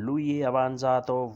lui è avanzato,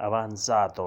avanzato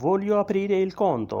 Voglio aprire il conto,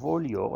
Voglio,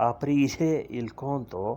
aprire il conto,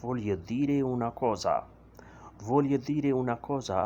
voglio dire una cosa। Voglio dire una cosa,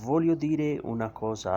Voglio dire una cosa,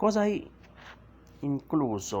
Cosa hai incluso,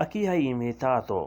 A chi hai invitato,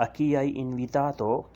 A chi hai invitato,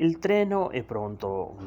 Il treno è pronto,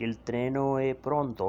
Il treno è pronto,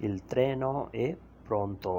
Il treno è pronto।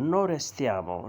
no restiamo,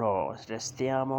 no restiamo,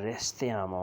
restiamo,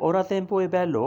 Ora tempo è bello,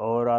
Ora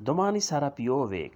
Domani sarà piove,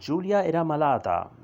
Giulia era malata,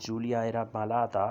Giulia era malata,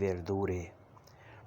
verdure।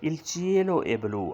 Il cielo è blu,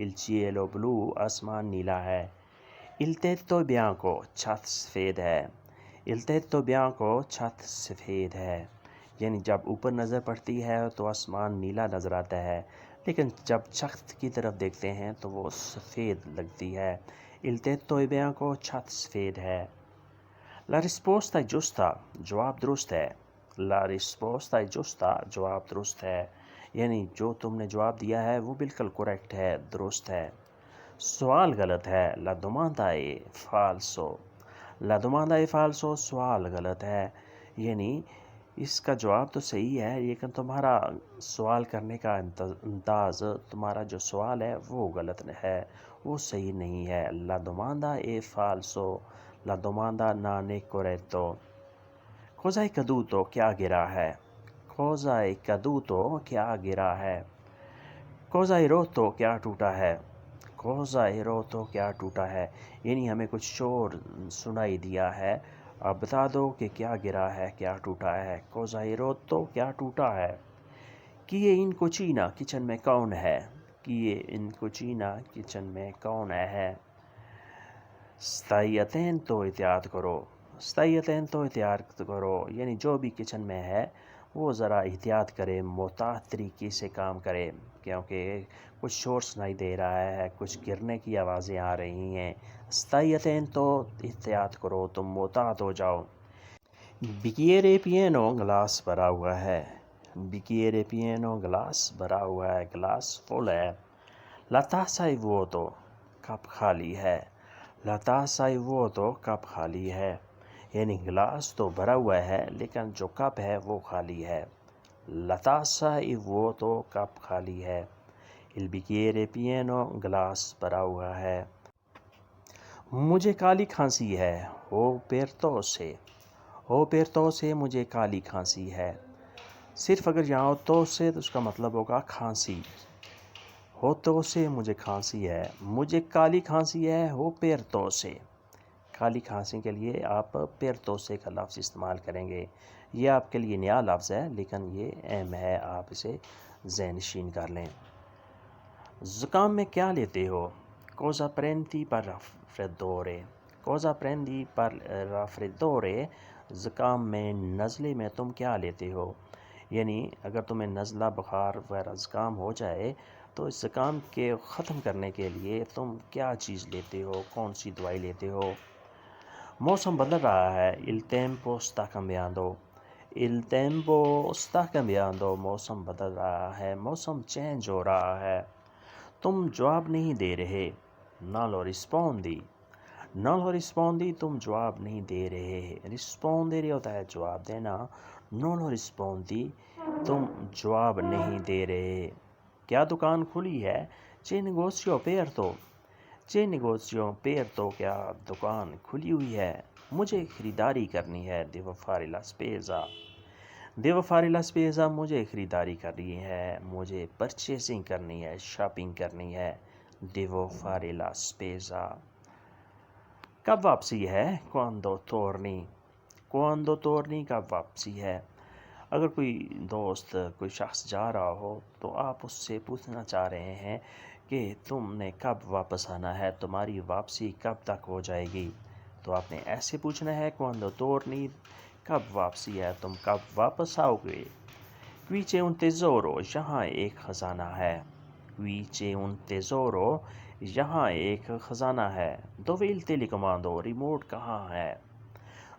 Il cielo blu, آسمان نیلا ہے. Il tetto bianco, چھت سفید ہے. Il tetto bianco, چھت سفید ہے. یعنی جب اوپر نظر پڑتی ہے تو آسمان نیلا نظر آتا ہے، لیکن جب چھت کی طرف دیکھتے ہیں تو وہ سفید لگتی ہے. Il tetto bianco، چھت سفید ہے. La risposta è giusta، جواب درست ہے. La risposta è giusta، جواب درست ہے. یعنی جو تم نے جواب دیا ہے وہ بالکل کریکٹ ہے، درست ہے. سوال غلط ہے. La domanda è falso، La domanda è falso، سوال غلط ہے. یعنی اس کا جواب تو صحیح ہے، لیکن تمہارا سوال کرنے کا انداز، تمہارا جو سوال ہے وہ غلط ہے، وہ صحیح نہیں ہے. La domanda è falso، La domanda non è corretto. Cosa è caduto؟ کیا گرا ہے. Cosa è caduto؟ کیا گرا ہے. Cosa è rotto؟ کیا ٹوٹا ہے. Cosa è rotto؟ کیا ٹوٹا ہے. یعنی ہمیں کچھ شور سنائی دیا ہے، اب بتا دو کہ کیا گرا ہے، کیا ٹوٹا ہے. Cosa è rotto؟ کیا ٹوٹا ہے. Chi è in cucina؟ کچن میں کون ہے. Chi è in cucina؟ کچن میں کون ہے. Stai attento، احتیاط کرو. Stai attento، احتیاط کرو. یعنی جو بھی کچن میں ہے وہ ذرا احتیاط کرے، محتاط طریقے سے کام کرے، کیونکہ کچھ شور سنائی دے رہا ہے، کچھ گرنے کی آوازیں آ رہی ہیں. Stai attento، احتیاط کرو، تم محتاط ہو جاؤ. Bicchiere pieno، گلاس بھرا ہوا ہے. Bicchiere pieno، گلاس بھرا ہوا ہے، گلاس فل ہے. La tazza è vuoto، کپ خالی ہے. La tazza è vuoto، کپ خالی ہے. یعنی گلاس تو بھرا ہوا ہے لیکن جو کپ ہے وہ خالی ہے. La tazza è vuoto، کپ خالی ہے. Il bicchiere pieno، گلاس بھرا ہوا ہے. مجھے کالی کھانسی ہے. Ho pertosse، Ho pertosse، مجھے کالی کھانسی ہے. صرف اگر یہاں تو سے تو اس کا مطلب ہوگا کھانسی. ہو تو سے مجھے کھانسی ہے. مجھے کالی کھانسی ہے. ہو پیرتو سے، کالی کھانسی کے لیے آپ پیرتو سے کا لفظ استعمال کریں گے. یہ آپ کے لیے نیا لفظ ہے لیکن یہ اہم ہے، آپ اسے ذہن نشین کر لیں. زکام میں کیا لیتے ہو. Cosa prendi per raffreddore، Cosa prendi per raffreddore، زکام میں، نزلے میں تم کیا لیتے ہو. یعنی اگر تمہیں نزلہ، بخار وغیرہ زکام ہو جائے تو اس زکام کے ختم کرنے کے لیے تم کیا چیز لیتے ہو، کون سی دوائی لیتے ہو. موسم بدل رہا ہے. Il tempo sta cambiando، Il tempo sta cambiando، موسم بدل رہا ہے، موسم چینج ہو رہا ہے. تم جواب نہیں دے رہے. Non lo rispondi، Non lo rispondi، تم جواب نہیں دے رہے. Rispondere ہوتا ہے جواب دینا. Non lo rispondi، تم جواب نہیں دے رہے. کیا دکان کھلی ہے. C'è negozio aperto، C'è negozio aperto، کیا دکان کھلی ہوئی ہے. مجھے خریداری کرنی ہے. Devo fare la spesa، Devo fare la spesa، مجھے خریداری کرنی ہے، مجھے پرچیزنگ کرنی ہے، شاپنگ کرنی ہے. Devo fare la spesa. کب واپسی ہے. Quando torni، Quando torni، کب واپسی ہے. اگر کوئی دوست، کوئی شخص جا رہا ہو تو آپ اس سے پوچھنا چاہ رہے ہیں کہ تم نے کب واپس آنا ہے، تمہاری واپسی کب تک ہو جائے گی. تو آپ نے ایسے پوچھنا ہے quando torni، کب واپسی ہے، تم کب واپس آؤ گے. Qui c'è un tesoro، یہاں ایک خزانہ ہے. Qui c'è un tesoro، یہاں ایک خزانہ ہے. Dove il telecomando، ریموٹ کہاں ہے.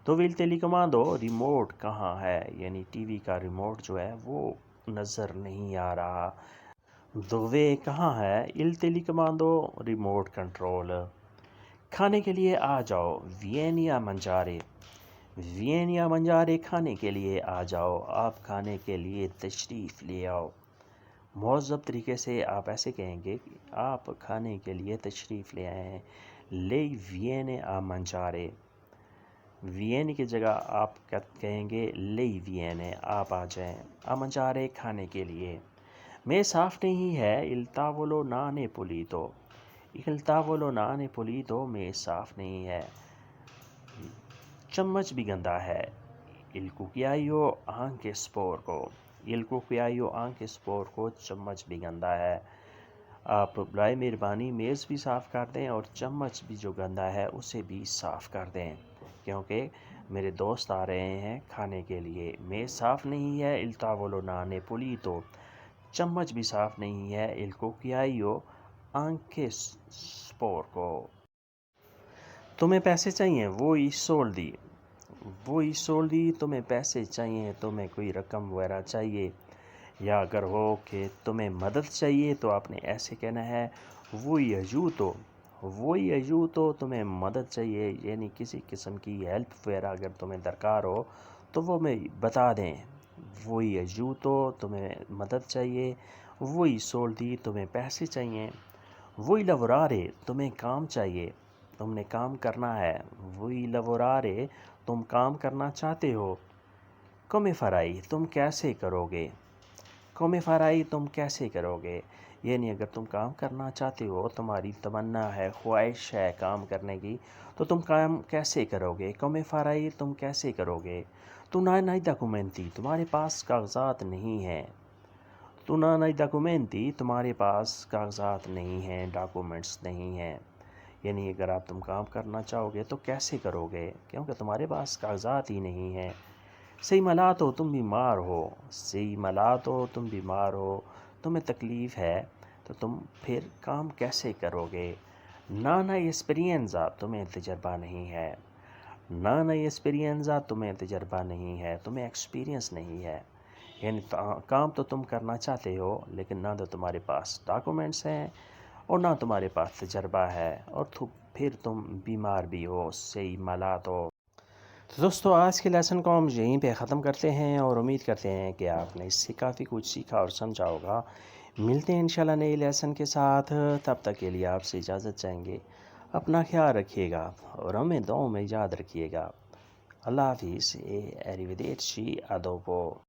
Dove il telecomando، ریموٹ کہاں ہے. یعنی ٹی وی کا ریموٹ جو ہے وہ نظر نہیں آ رہا. Dove کہاں ہے. Il telecomando، remote control. کھانے کے لیے آ جاؤ. Vieni a mangiare، Vieni a mangiare، کھانے کے لیے آ جاؤ، آپ کھانے کے لیے تشریف لے آؤ. مہذب طریقے سے آپ ایسے کہیں گے کہ آپ کھانے کے لیے تشریف لے آئے ہیں. Lei viene a mangiare، Vieni کی جگہ آپ کہیں گے Lei viene، آپ آ جائیں. A mangiare، کھانے کے لیے. میں صاف نہیں ہے. Il tavolo non è pulito، Il tavolo non è pulito، میں صاف نہیں ہے. چمچ بھی گندا ہے. Il cucchiaio anche sporco، Il cucchiaio anche sporco، چمچ بھی گندا ہے. آپ برائے مہربانی میز بھی صاف کر دیں اور چمچ بھی جو گندا ہے اسے بھی صاف کر دیں، کیونکہ میرے دوست آ رہے ہیں کھانے کے لیے۔ میز صاف نہیں ہے il tavolo non è pulito، چمچ بھی صاف نہیں ہے il cucchiaio anche sporco۔ تمہیں پیسے چاہیے وہی سولدی، وہی سولدی، تمہیں پیسے چاہیے، تمہیں کوئی رقم وغیرہ چاہیے، یا اگر ہو کہ تمہیں مدد چاہیے تو آپ نے ایسے کہنا ہے وہی aiuto، وہی aiuto، تمہیں مدد چاہیے یعنی کسی قسم کی ہیلپ وغیرہ اگر تمہیں درکار ہو تو وہ میں بتا دیں۔ وہی aiuto، تمہیں مدد چاہیے، وہی soldi، تمہیں پیسے چاہیے، وہی lavorare، تمہیں کام چاہیے، تم نے کام کرنا ہے، وہی lavorare، تم کام کرنا چاہتے ہو۔ come farai، تم کیسے کرو گے، come farai، تم کیسے کرو گے، یعنی اگر تم کام کرنا چاہتے ہو، تمہاری تمنا ہے، خواہش ہے کام کرنے کی، تو تم کام کیسے کرو گے، come farai، تم کیسے کرو گے۔ تو non hai documenti، تمہارے پاس کاغذات نہیں ہیں، تو non hai documenti، تمہارے پاس کاغذات نہیں ہیں، ڈاکومنٹس نہیں ہیں، یعنی اگر آپ تم کام کرنا چاہو گے تو کیسے کرو گے کیونکہ تمہارے پاس کاغذات ہی نہیں ہیں۔ sei malato، تم بیمار ہو، sei malato، تم بیمار ہو، تمہیں تکلیف ہے، تو تم پھر کام کیسے کرو گے۔ non hai esperienza، تمہیں تجربہ نہیں ہے، non hai esperienza، تمہیں تجربہ نہیں ہے، تمہیں ایکسپیرینس نہیں ہے، یعنی کام تو تم کرنا چاہتے ہو لیکن نہ تو تمہارے پاس ڈاکومنٹس ہیں اور نہ تمہارے پاس تجربہ ہے، اور پھر تم بیمار بھی ہو، sei malato۔ تو دوستو آج کے لیسن کو ہم یہیں پہ ختم کرتے ہیں اور امید کرتے ہیں کہ آپ نے اس سے کافی کچھ سیکھا اور سمجھا ہوگا۔ ملتے ہیں انشاءاللہ نئے لیسن کے ساتھ، تب تک کے لیے آپ سے اجازت چاہیں گے۔ اپنا خیال رکھیے گا اور ہمیں دعاؤں میں یاد رکھیے گا۔ اللہ حافظ، arrivederci، a dopo۔